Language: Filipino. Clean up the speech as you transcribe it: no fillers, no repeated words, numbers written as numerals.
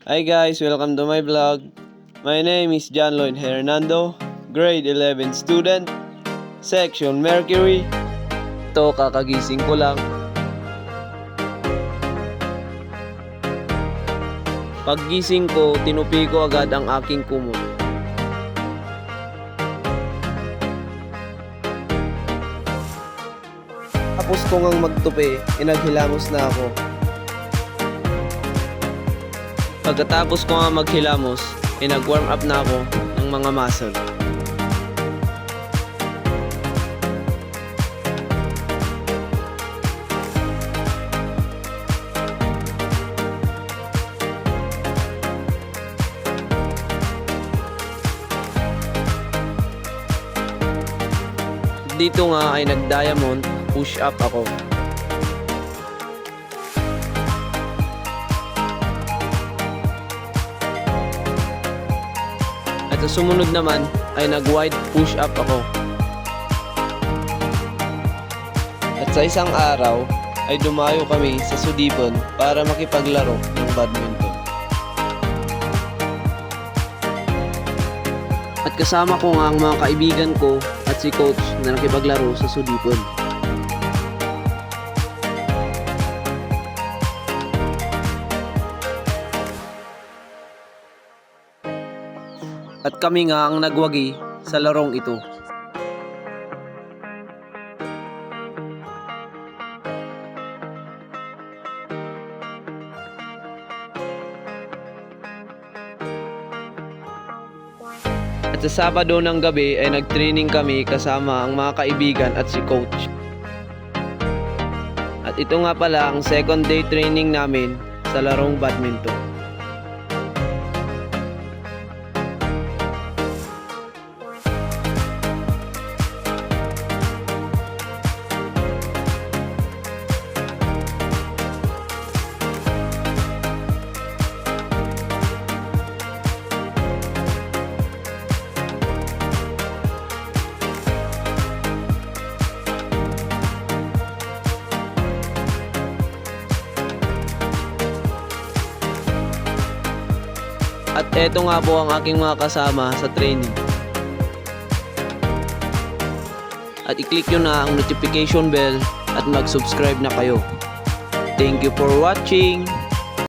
Hi guys, welcome to my vlog. My name is John Lloyd Hernando, grade 11 student, section Mercury. Ito, kakagising ko lang. Paggising ko, tinupi ko agad ang aking kumot. Tapos ko ngang magtupi, inaghilamos na ako. Pagkatapos ko nga maghilamos, nag-warm up na ako ng mga muscle. Dito nga ay nag-diamond push up ako. At sa sumunod naman ay nag-wide push up ako. At sa isang araw ay dumayo kami sa Sudipon para makipaglaro ng badminton. At kasama ko nga ang mga kaibigan ko at si coach na nakipaglaro sa Sudipon. At kami nga ang nagwagi sa larong ito. At sa Sabado ng gabi ay nag-training kami kasama ang mga kaibigan at si coach. At ito nga pala ang second day training namin sa larong badminton. At eto nga po ang aking mga kasama sa training. At i-click nyo na ang notification bell at mag-subscribe na kayo. Thank you for watching!